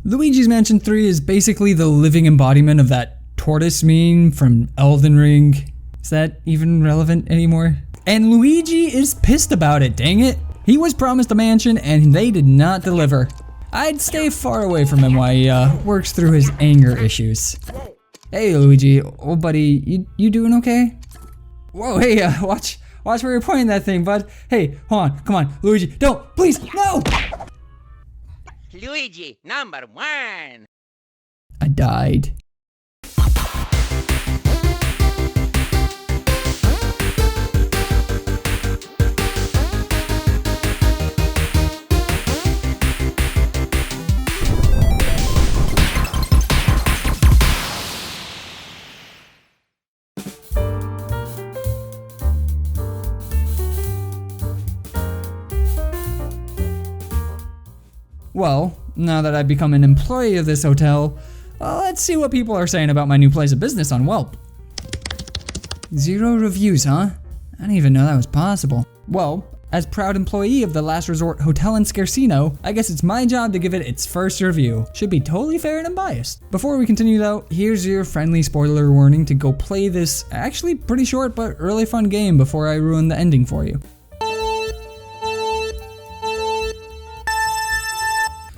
Luigi's Mansion 3 is basically the living embodiment of that tortoise meme from Elden Ring. Is that even relevant anymore? And Luigi is pissed about it, dang it. He was promised a mansion and they did not deliver. I'd stay far away from him while he works through his anger issues. Hey Luigi, old buddy, you doing okay? Whoa, hey, watch where you're pointing that thing, bud. Hey, hold on, come on, Luigi, don't, please, no! Luigi, number 1! I died. Well, now that I've become an employee of this hotel, let's see what people are saying about my new place of business on Welp. 0 reviews, huh? I didn't even know that was possible. Well, as proud employee of the Last Resort Hotel in Scarsino, I guess it's my job to give it its first review. Should be totally fair and unbiased. Before we continue though, here's your friendly spoiler warning to go play this actually pretty short but really fun game before I ruin the ending for you.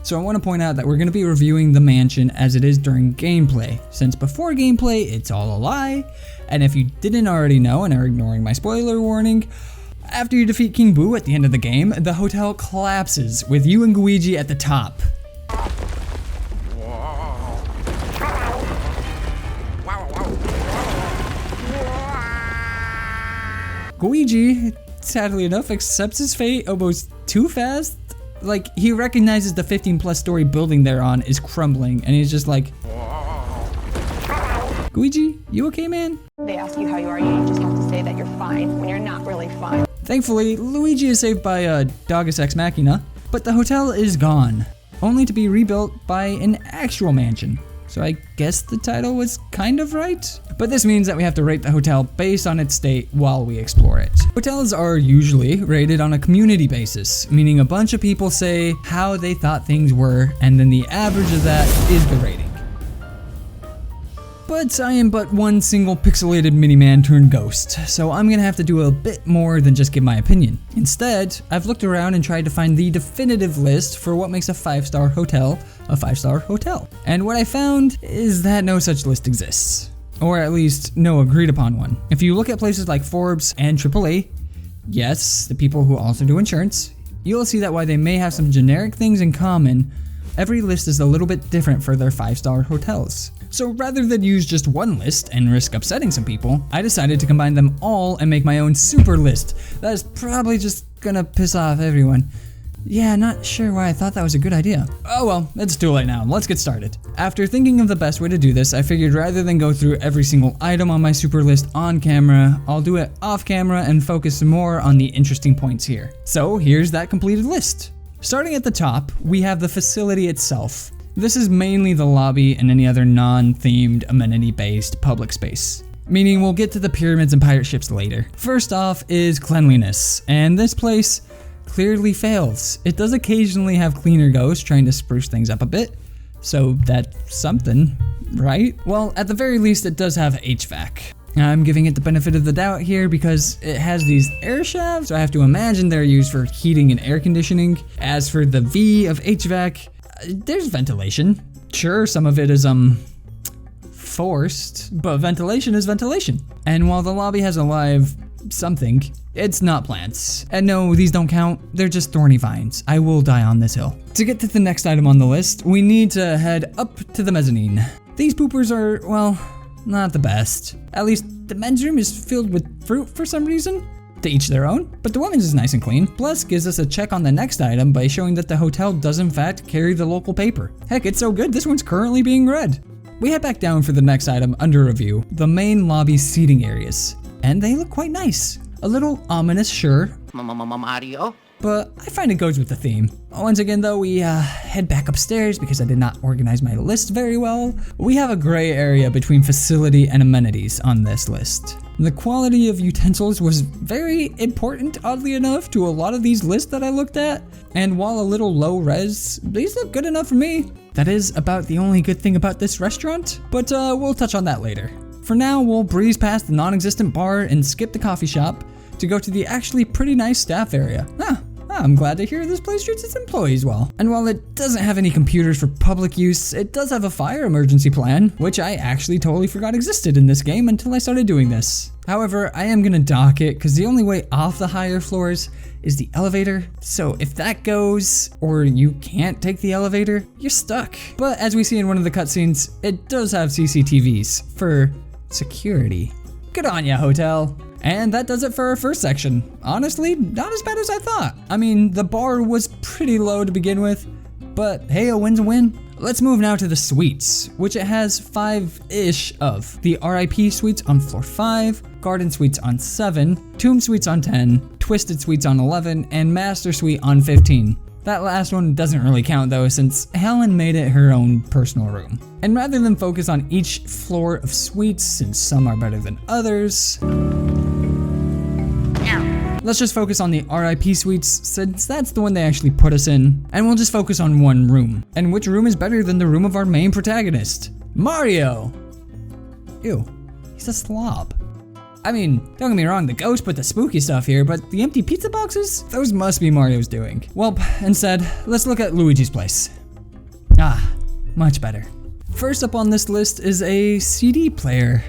So I want to point out that we're going to be reviewing the mansion as it is during gameplay, since before gameplay it's all a lie, and if you didn't already know and are ignoring my spoiler warning, after you defeat King Boo at the end of the game, the hotel collapses with you and Luigi at the top. Luigi, sadly enough, accepts his fate almost too fast. Like, he recognizes the 15+ story building they're on is crumbling, and he's just like, Luigi, you okay, man? They ask you how you are, you just have to say that you're fine when you're not really fine. Thankfully, Luigi is saved by Deus Ex Machina, but the hotel is gone, only to be rebuilt by an actual mansion. So I guess the title was kind of right. But this means that we have to rate the hotel based on its state while we explore it. Hotels are usually rated on a community basis, meaning a bunch of people say how they thought things were, and then the average of that is the rating. But I am but one single pixelated mini-man turned ghost, so I'm gonna have to do a bit more than just give my opinion. Instead, I've looked around and tried to find the definitive list for what makes a 5-star hotel a 5-star hotel. And what I found is that no such list exists. Or at least, no agreed upon one. If you look at places like Forbes and AAA, yes, the people who also do insurance, you'll see that while they may have some generic things in common, every list is a little bit different for their 5-star hotels. So rather than use just one list and risk upsetting some people, I decided to combine them all and make my own super list. That is probably just gonna piss off everyone. Yeah, not sure why I thought that was a good idea. Oh well, it's too late now, let's get started. After thinking of the best way to do this, I figured rather than go through every single item on my super list on camera, I'll do it off camera and focus more on the interesting points here. So here's that completed list. Starting at the top, we have the facility itself. This is mainly the lobby and any other non-themed, amenity-based public space. Meaning we'll get to the pyramids and pirate ships later. First off is cleanliness, and this place clearly fails. It does occasionally have cleaner ghosts trying to spruce things up a bit, so that's something, right? Well, at the very least it does have HVAC. I'm giving it the benefit of the doubt here because it has these air shafts, so I have to imagine they're used for heating and air conditioning. As for the V of HVAC, there's ventilation. Sure, some of it is forced, but ventilation is ventilation. And while the lobby has a live something, it's not plants. And no, these don't count, they're just thorny vines. I will die on this hill. To get to the next item on the list, we need to head up to the mezzanine. These poopers are, well, not the best. At least the men's room is filled with fruit for some reason. To each their own, but the women's is nice and clean, plus gives us a check on the next item by showing that the hotel does in fact carry the local paper. Heck, it's so good, this one's currently being read. We head back down for the next item under review, the main lobby seating areas. And they look quite nice. A little ominous, sure. Mario, but I find it goes with the theme. Once again though, we head back upstairs because I did not organize my list very well. We have a gray area between facility and amenities on this list. The quality of utensils was very important, oddly enough, to a lot of these lists that I looked at, and while a little low res, these look good enough for me. That is about the only good thing about this restaurant, but we'll touch on that later. For now, we'll breeze past the non-existent bar and skip the coffee shop to go to the actually pretty nice staff area. I'm glad to hear this place treats its employees well. And while it doesn't have any computers for public use, it does have a fire emergency plan, which I actually totally forgot existed in this game until I started doing this. However, I am gonna dock it because the only way off the higher floors is the elevator. So if that goes, or you can't take the elevator, you're stuck. But as we see in one of the cutscenes, it does have CCTVs for security. Good on ya, hotel. And that does it for our first section. Honestly, not as bad as I thought. I mean, the bar was pretty low to begin with, but hey, a win's a win. Let's move now to the suites, which it has 5-ish of. The RIP suites on floor 5, Garden suites on 7, Tomb suites on 10, Twisted suites on 11, and Master suite on 15. That last one doesn't really count though, since Helen made it her own personal room. And rather than focus on each floor of suites, since some are better than others, let's just focus on the RIP suites, since that's the one they actually put us in, and we'll just focus on one room. And which room is better than the room of our main protagonist? Mario! Ew, he's a slob. I mean, don't get me wrong, the ghost put the spooky stuff here, but the empty pizza boxes? Those must be Mario's doing. Well, instead, let's look at Luigi's place. Much better. First up on this list is a CD player.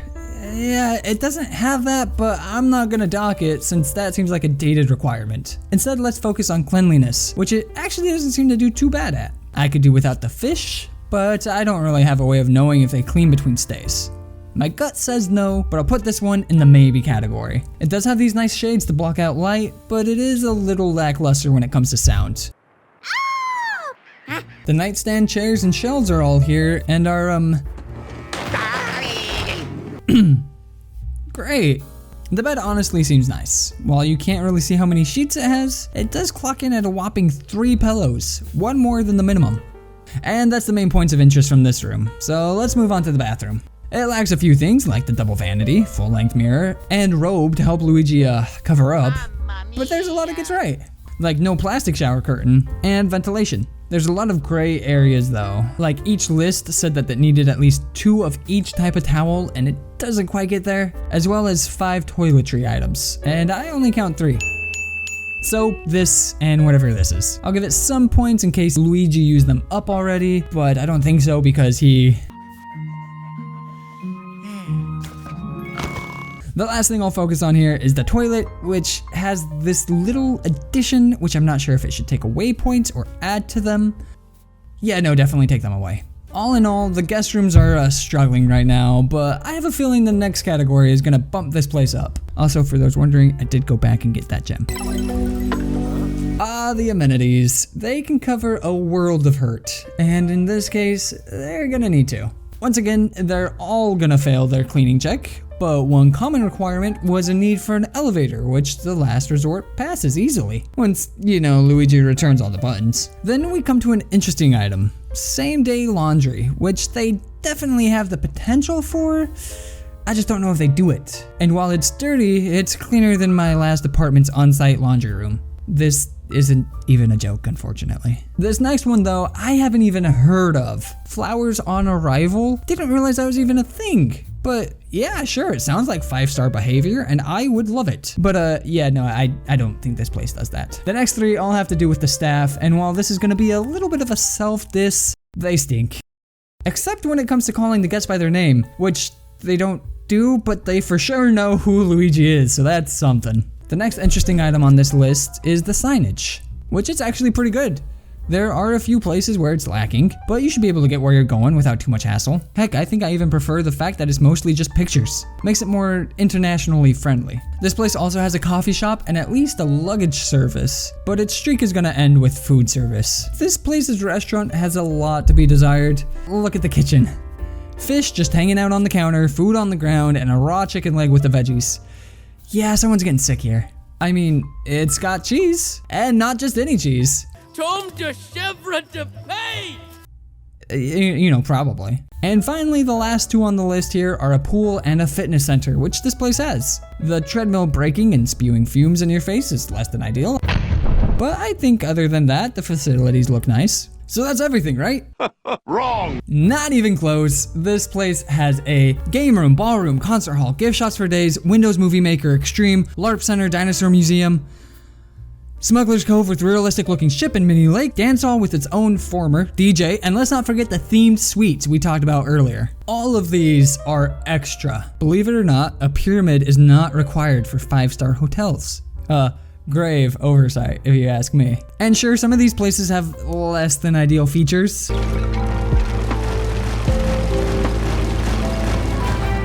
Yeah, it doesn't have that, but I'm not gonna dock it since that seems like a dated requirement. Instead, let's focus on cleanliness, which it actually doesn't seem to do too bad at. I could do without the fish, but I don't really have a way of knowing if they clean between stays. My gut says no, but I'll put this one in the maybe category. It does have these nice shades to block out light, but it is a little lackluster when it comes to sound. The nightstand, chairs, and shelves are all here and are, great. The bed honestly seems nice. While you can't really see how many sheets it has, it does clock in at a whopping 3 pillows, one more than the minimum. And that's the main points of interest from this room, so let's move on to the bathroom. It lacks a few things like the double vanity, full-length mirror, and robe to help Luigi cover up, but there's a lot it gets right. Like no plastic shower curtain, and ventilation. There's a lot of gray areas though. Like each list said that it needed at least 2 of each type of towel, and it doesn't quite get there, as well as 5 toiletry items, and I only count 3. So this and whatever this is. I'll give it some points in case Luigi used them up already, but I don't think so because he... The last thing I'll focus on here is the toilet, which has this little addition, which I'm not sure if it should take away points or add to them. Yeah, no, definitely take them away. All in all, the guest rooms are struggling right now, but I have a feeling the next category is gonna bump this place up. Also, for those wondering, I did go back and get that gem. The amenities. They can cover a world of hurt, and in this case, they're gonna need to. Once again, they're all gonna fail their cleaning check, but one common requirement was a need for an elevator, which the last resort passes easily, once, Luigi returns all the buttons. Then we come to an interesting item, same-day laundry, which they definitely have the potential for, I just don't know if they do it. And while it's dirty, it's cleaner than my last apartment's on-site laundry room. This isn't even a joke, unfortunately. This next one though, I haven't even heard of. Flowers on arrival? Didn't realize that was even a thing. But yeah, sure, it sounds like 5-star behavior and I would love it. But yeah, no, I don't think this place does that. The next 3 all have to do with the staff, and while this is gonna be a little bit of a self-diss, they stink. Except when it comes to calling the guests by their name, which they don't do, but they for sure know who Luigi is, so that's something. The next interesting item on this list is the signage, which is actually pretty good. There are a few places where it's lacking, but you should be able to get where you're going without too much hassle. Heck, I think I even prefer the fact that it's mostly just pictures. Makes it more internationally friendly. This place also has a coffee shop and at least a luggage service, but its streak is gonna end with food service. This place's restaurant has a lot to be desired. Look at the kitchen. Fish just hanging out on the counter, food on the ground, and a raw chicken leg with the veggies. Yeah, someone's getting sick here. I mean, it's got cheese, and not just any cheese. Tom de chèvre de pain! You know, probably. And finally, the last two on the list here are a pool and a fitness center, which this place has. The treadmill breaking and spewing fumes in your face is less than ideal, but I think other than that, the facilities look nice. So that's everything, right? Wrong! Not even close. This place has a game room, ballroom, concert hall, gift shops for days, Windows Movie Maker Extreme, LARP Center, Dinosaur Museum, Smuggler's Cove with realistic looking ship and mini lake, dance hall with its own former DJ, and let's not forget the themed suites we talked about earlier. All of these are extra. Believe it or not, a pyramid is not required for 5-star hotels. Grave oversight, if you ask me. And sure, some of these places have less than ideal features,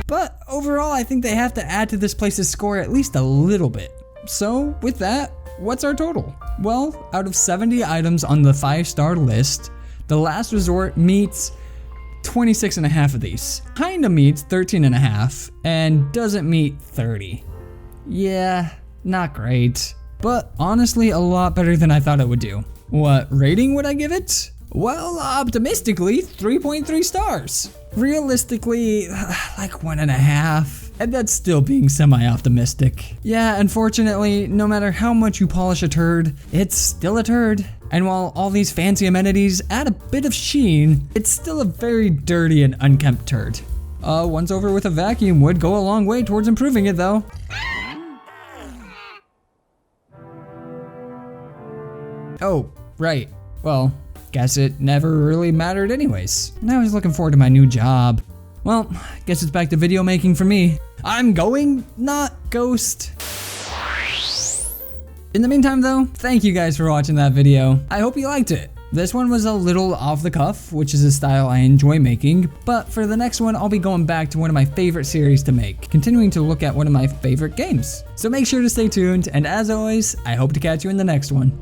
but overall, I think they have to add to this place's score at least a little bit. So with that, what's our total? Well, out of 70 items on the 5-star list, the Last Resort meets 26.5 of these. Kinda meets 13.5 and doesn't meet 30. Yeah, not great, but honestly a lot better than I thought it would do. What rating would I give it? Well, optimistically, 3.3 stars. Realistically, like 1.5. And that's still being semi-optimistic. Yeah, unfortunately, no matter how much you polish a turd, it's still a turd. And while all these fancy amenities add a bit of sheen, it's still a very dirty and unkempt turd. Once over with a vacuum would go a long way towards improving it though. Oh, right. Well, guess it never really mattered anyways. And I was looking forward to my new job. Well, guess it's back to video making for me. I'm going, not ghost. In the meantime though, thank you guys for watching that video. I hope you liked it. This one was a little off the cuff, which is a style I enjoy making, but for the next one, I'll be going back to one of my favorite series to make, continuing to look at one of my favorite games. So make sure to stay tuned, and as always, I hope to catch you in the next one.